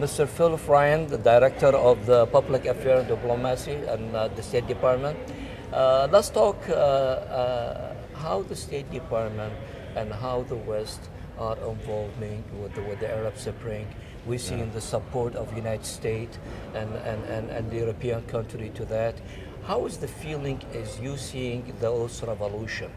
Mr. Philip Ryan, the Director of the Public Affairs and Diplomacy and the State Department. Let's talk how the State Department and how the West are involving with the Arab Spring. We've seen the support of United States and the European country to that. How is the feeling as you seeing those revolution?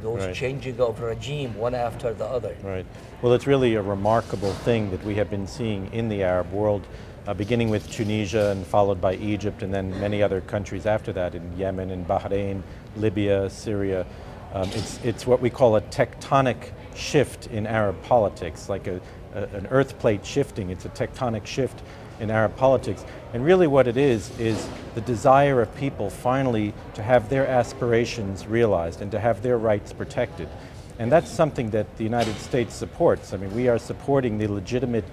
Those changing of regime one after the other. Right. Well, it's really a remarkable thing that we have been seeing in the Arab world, beginning with Tunisia and followed by Egypt and then many other countries after that in Yemen and Bahrain, Libya, Syria. It's what we call a tectonic shift in Arab politics, like an earth plate shifting. It's a tectonic shift in Arab politics. And really what it is the desire of people finally to have their aspirations realized and to have their rights protected. And that's something that the United States supports. I mean, we are supporting the legitimate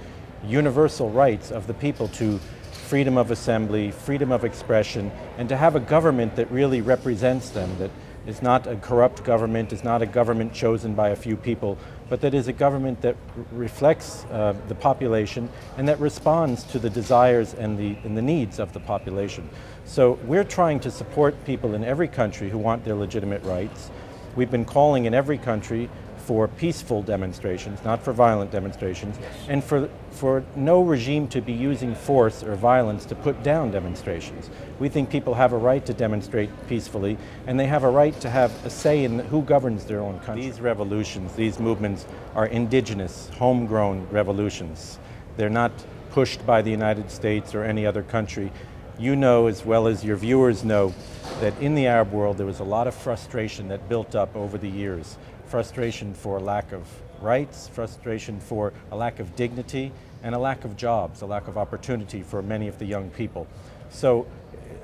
universal rights of the people to freedom of assembly, freedom of expression, and to have a government that really represents them, that is not a corrupt government, is not a government chosen by a few people, but that is a government that reflects the population and that responds to the desires and the needs of the population. So we're trying to support people in every country who want their legitimate rights. We've been calling in every country for peaceful demonstrations, not for violent demonstrations, and for no regime to be using force or violence to put down demonstrations. We think people have a right to demonstrate peacefully, and they have a right to have a say in who governs their own country. These revolutions, these movements are indigenous, homegrown revolutions. They're not pushed by the United States or any other country. You know as well as your viewers know that in the Arab world there was a lot of frustration that built up over the years. Frustration for a lack of rights, frustration for a lack of dignity, and a lack of jobs, a lack of opportunity for many of the young people. So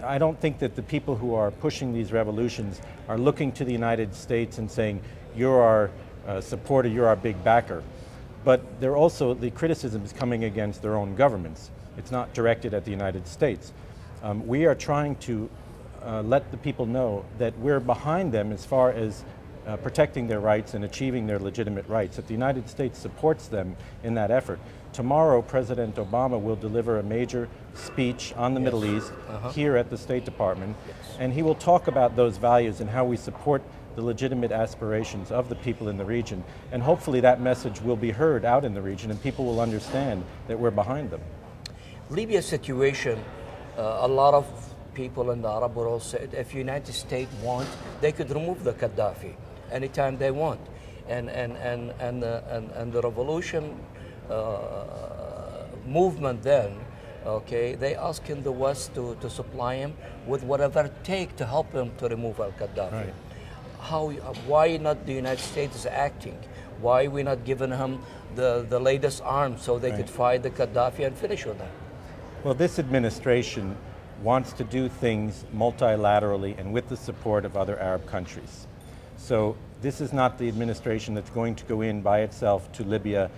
I don't think that the people who are pushing these revolutions are looking to the United States and saying, you're our supporter, you're our big backer. But they're also, the criticism is coming against their own governments. It's not directed at the United States. We are trying to let the people know that we're behind them as far as protecting their rights and achieving their legitimate rights, that the United States supports them in that effort. Tomorrow, President Obama will deliver a major speech on the Middle East here at the State Department, and he will talk about those values and how we support the legitimate aspirations of the people in the region. And hopefully that message will be heard out in the region and people will understand that we're behind them. Libya situation, a lot of people in the Arab world said if United States want, they could remove the Gaddafi anytime they want, and the revolution movement then, okay, they asking the West to supply him with whatever it take to help him to remove al-Gaddafi. Right. Why not the United States is acting? Why we not giving him the latest arms so they could fight the Gaddafi and finish with him? Well, this administration wants to do things multilaterally and with the support of other Arab countries. So this is not the administration that's going to go in by itself to Libya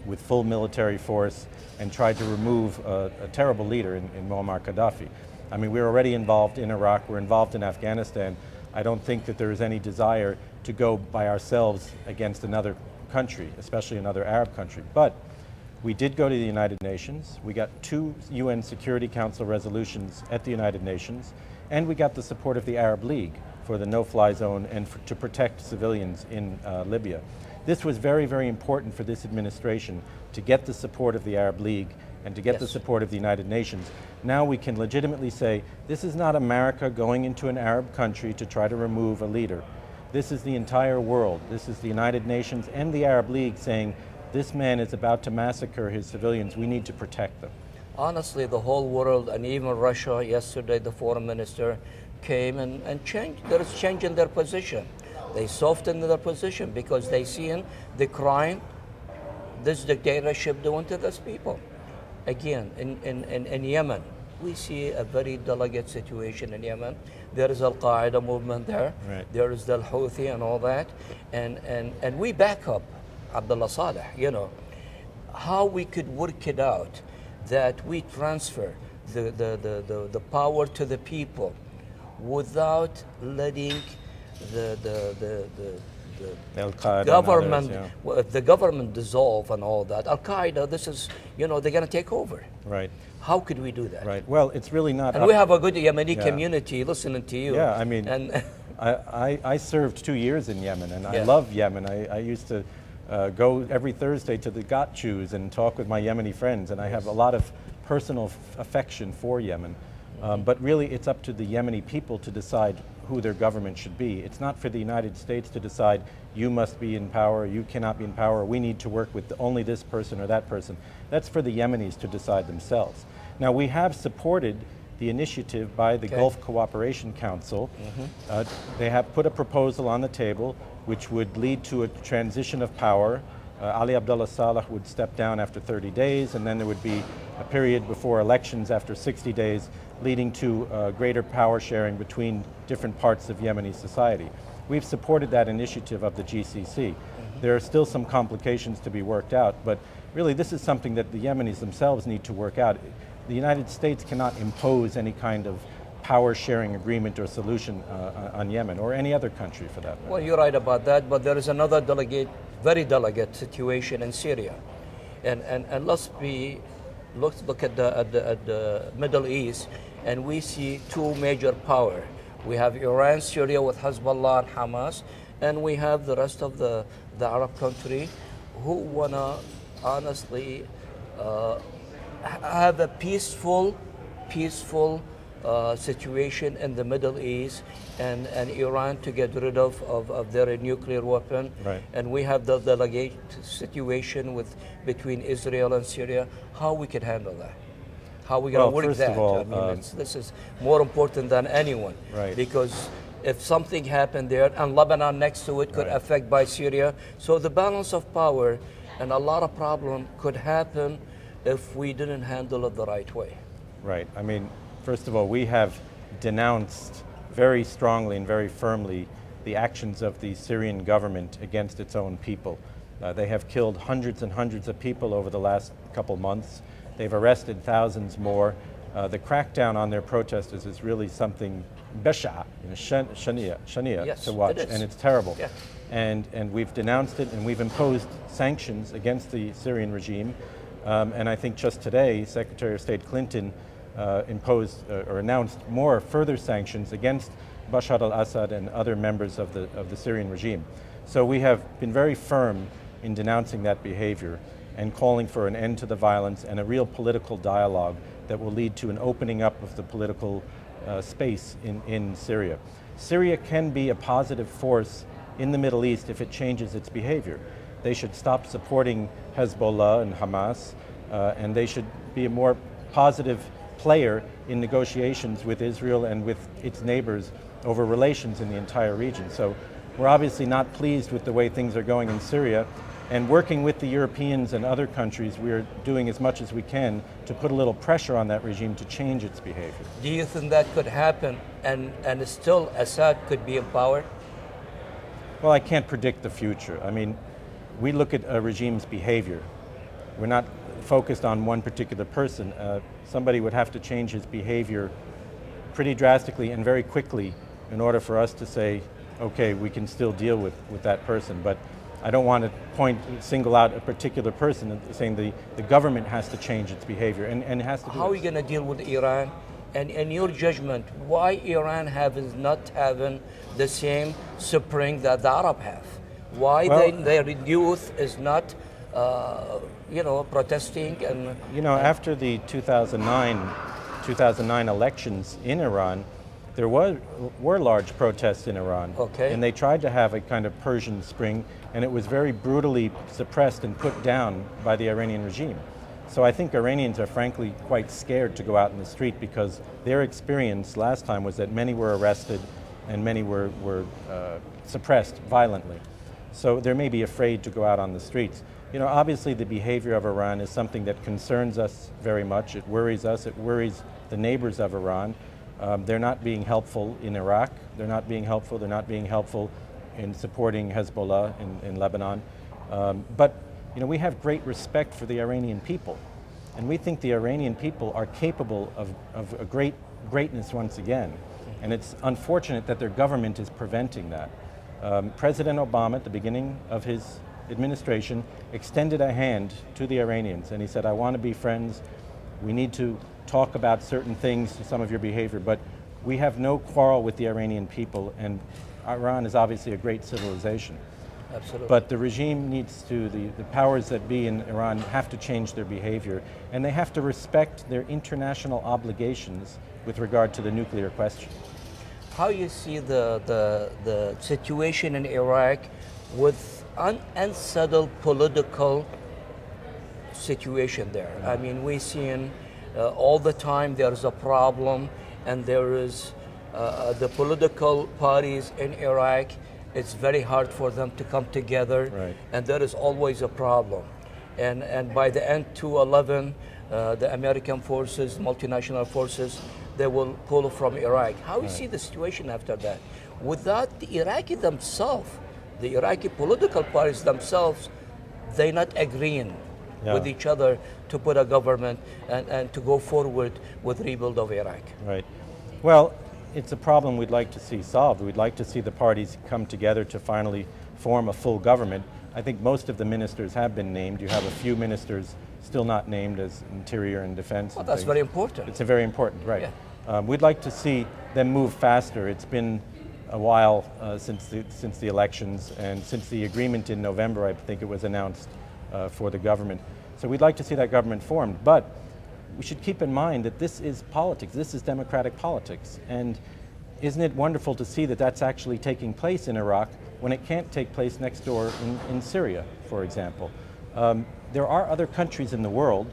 with full military force and try to remove a terrible leader in Muammar Gaddafi. I mean, we're already involved in Iraq, we're involved in Afghanistan. I don't think that there is any desire to go by ourselves against another country, especially another Arab country. But we did go to the United Nations. We got 2 UN Security Council resolutions at the United Nations, and we got the support of the Arab League for the no-fly zone and to protect civilians in Libya. This was very, very important for this administration to get the support of the Arab League and to get the support of the United Nations. Now we can legitimately say, this is not America going into an Arab country to try to remove a leader. This is the entire world. This is the United Nations and the Arab League saying, this man is about to massacre his civilians, we need to protect them. Honestly, the whole world and even Russia, yesterday the foreign minister came and changed, there is change in their position. They softened their position because they see the crime this dictatorship doing to these people. Again, in Yemen, we see a very delicate situation in Yemen. There is Al-Qaeda movement there. Right. There is the Houthi and all that. And we back up Abdullah Saleh, you know, how we could work it out that we transfer the power to the people without letting the Al-Qaeda and government, others, yeah. well, if the government dissolve and all that, Al-Qaeda, this is, they're going to take over. Right, How could we do that? right. Well, it's really not And up- we have a good Yemeni Yeah. community listening to you. Yeah, I mean, and I served 2 years in Yemen, and I Yeah. love Yemen. I used to go every Thursday to the Gatchus and talk with my Yemeni friends, and I have a lot of personal affection for Yemen. But really, it's up to the Yemeni people to decide who their government should be. It's not for the United States to decide, you must be in power, you cannot be in power, we need to work with only this person or that person. That's for the Yemenis to decide themselves. Now, we have supported the initiative by the Okay. Gulf Cooperation Council. They have put a proposal on the table which would lead to a transition of power. Ali Abdullah Saleh would step down after 30 days, and then there would be a period before elections after 60 days, leading to greater power sharing between different parts of Yemeni society. We've supported that initiative of the GCC. There are still some complications to be worked out, but really this is something that the Yemenis themselves need to work out. The United States cannot impose any kind of power sharing agreement or solution on Yemen, or any other country for that matter. well, you're right about that, but there is another very delicate situation in Syria. And let's look at the Middle East, and we see two major powers. We have Iran, Syria with Hezbollah and Hamas, and we have the rest of the Arab country who wanna honestly have a peaceful situation in the Middle East, and Iran to get rid of their nuclear weapon. Right. And we have the delegate situation between Israel and Syria. How we can handle that? How we going to Well, work first that? of all, I mean, this is more important than anyone. Right. Because if something happened there, and Lebanon next to it could Right. affect by Syria, so the balance of power and a lot of problem could happen if we didn't handle it the right way. Right. I mean, first of all, we have denounced very strongly and very firmly the actions of the Syrian government against its own people. They have killed hundreds and hundreds of people over the last couple months. They've arrested thousands more. The crackdown on their protesters is really something besha, shania Yes, to watch, it is. and it's terrible. Yeah. And we've denounced it, and we've imposed sanctions against the Syrian regime. And I think just today, Secretary of State Clinton imposed or announced more further sanctions against Bashar al-Assad and other members of the Syrian regime. So we have been very firm in denouncing that behavior and calling for an end to the violence and a real political dialogue that will lead to an opening up of the political space in Syria. Syria can be a positive force in the Middle East if it changes its behavior. They should stop supporting Hezbollah and Hamas, and they should be a more positive player in negotiations with Israel and with its neighbors over relations in the entire region. So we're obviously not pleased with the way things are going in Syria, and working with the Europeans and other countries, we're doing as much as we can to put a little pressure on that regime to change its behavior. Do you think that could happen and still Assad could be in power? Well, I can't predict the future. I mean, we look at a regime's behavior. We're not focused on one particular person. Somebody would have to change his behavior pretty drastically and very quickly in order for us to say, okay, we can still deal with that person. But I don't want to single out a particular person and saying the government has to change its behavior and it has to do How are it. you going to deal with Iran? And in your judgment, why Iran not having the same spring that the Arab have? Why Well, their youth is not, protesting and After the 2009 elections in Iran, there were large protests in Iran. Okay. And they tried to have a kind of Persian Spring, and it was very brutally suppressed and put down by the Iranian regime. So I think Iranians are frankly quite scared to go out in the street because their experience last time was that many were arrested and many were suppressed violently. So they may be afraid to go out on the streets. Obviously the behavior of Iran is something that concerns us very much. It worries us. It worries the neighbors of Iran. They're not being helpful in Iraq. They're not being helpful. They're not being helpful in supporting Hezbollah in Lebanon. But we have great respect for the Iranian people. And we think the Iranian people are capable of a greatness once again. And it's unfortunate that their government is preventing that. President Obama, at the beginning of his administration, extended a hand to the Iranians, and he said, I want to be friends. We need to talk about certain things, some of your behavior, but we have no quarrel with the Iranian people, and Iran is obviously a great civilization. Absolutely. But the regime needs to, the powers that be in Iran have to change their behavior, and they have to respect their international obligations with regard to the nuclear question. How you see the situation in Iraq with unsettled political situation there? I mean, we're seeing all the time there's a problem, and there is the political parties in Iraq, it's very hard for them to come together, right. And there is always a problem. And by the end 2011, the American forces, multinational forces, they will pull from Iraq. How you see the situation after that? Without the Iraqi themselves, the Iraqi political parties themselves, they're not agreeing with each other to put a government and to go forward with rebuild of Iraq. Right. Well, it's a problem we'd like to see solved. We'd like to see the parties come together to finally form a full government. I think most of the ministers have been named. You have a few ministers still not named as Interior and Defense. Well, that's very important. It's a very important, right. Yeah. We'd like to see them move faster. It's been a while since the elections, and since the agreement in November, I think it was announced for the government. So we'd like to see that government formed, but we should keep in mind that this is politics, this is democratic politics, and isn't it wonderful to see that that's actually taking place in Iraq when it can't take place next door in Syria, for example. There are other countries in the world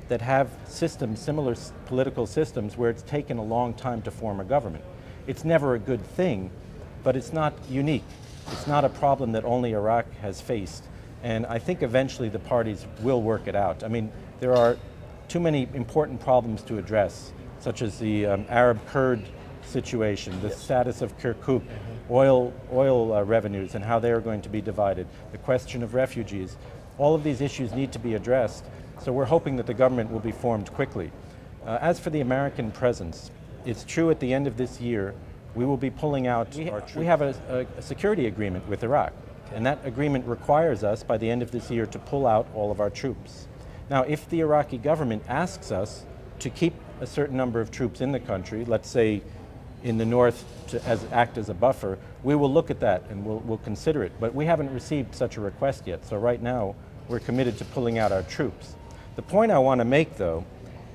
that have systems, similar political systems, where it's taken a long time to form a government. It's never a good thing, but it's not unique. It's not a problem that only Iraq has faced. And I think eventually the parties will work it out. I mean, there are too many important problems to address, such as the Arab-Kurd situation, the status of Kirkuk, oil revenues and how they are going to be divided, the question of refugees. All of these issues need to be addressed, so we're hoping that the government will be formed quickly. As for the American presence, it's true at the end of this year, we will be pulling out our troops. We have a security agreement with Iraq, and that agreement requires us by the end of this year to pull out all of our troops. Now, if the Iraqi government asks us to keep a certain number of troops in the country, let's say in the north to act as a buffer, we will look at that and we'll consider it. But we haven't received such a request yet, so right now we're committed to pulling out our troops. The point I want to make, though,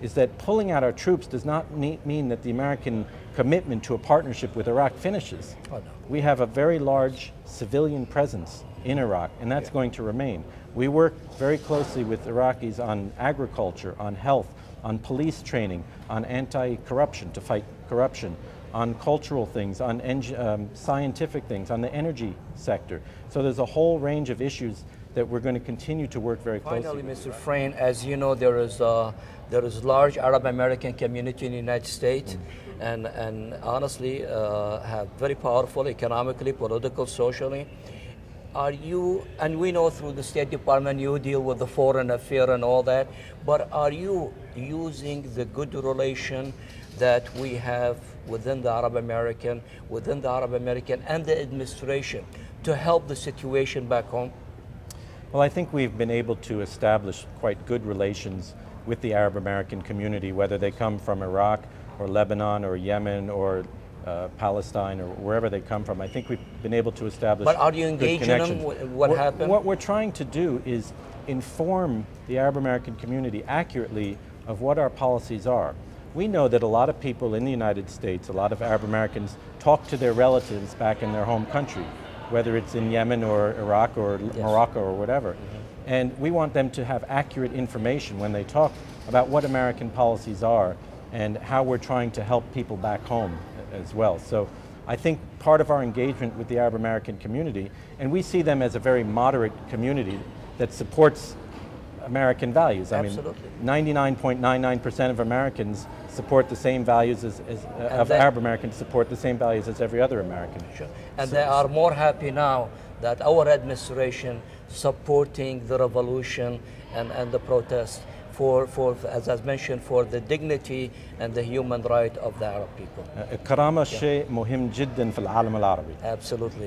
is that pulling out our troops does not mean that the American commitment to a partnership with Iraq finishes. Oh, no. We have a very large civilian presence in Iraq, and that's going to remain. We work very closely with Iraqis on agriculture, on health, on police training, on anti-corruption, to fight corruption, on cultural things, on scientific things, on the energy sector. So there's a whole range of issues that we're going to continue to work very closely. Finally, Mr. Frayne, as you know, there is large Arab American community in the United States, and honestly have very powerful economically, political, socially. Are you, and we know through the State Department you deal with the foreign affair and all that, but are you using the good relation that we have within the Arab American and the administration to help the situation back home? Well, I think we've been able to establish quite good relations with the Arab American community, whether they come from Iraq or Lebanon or Yemen or Palestine or wherever they come from. I think we've been able to establish But are you engaging them? What happened? What we're trying to do is inform the Arab American community accurately of what our policies are. We know that a lot of people in the United States, a lot of Arab Americans, talk to their relatives back in their home country, whether it's in Yemen or Iraq or Morocco or whatever. And we want them to have accurate information when they talk about what American policies are and how we're trying to help people back home as well. So I think part of our engagement with the Arab American community, and we see them as a very moderate community that supports American values. Absolutely. I mean, 99.99% of Americans support the same values of Arab Americans support the same values as every other American. Sure. And they are more happy now that our administration supporting the revolution and the protest for, as I mentioned, for the dignity and the human right of the Arab people. الكرامة شيء مهم جدا في العالم العربي. Absolutely.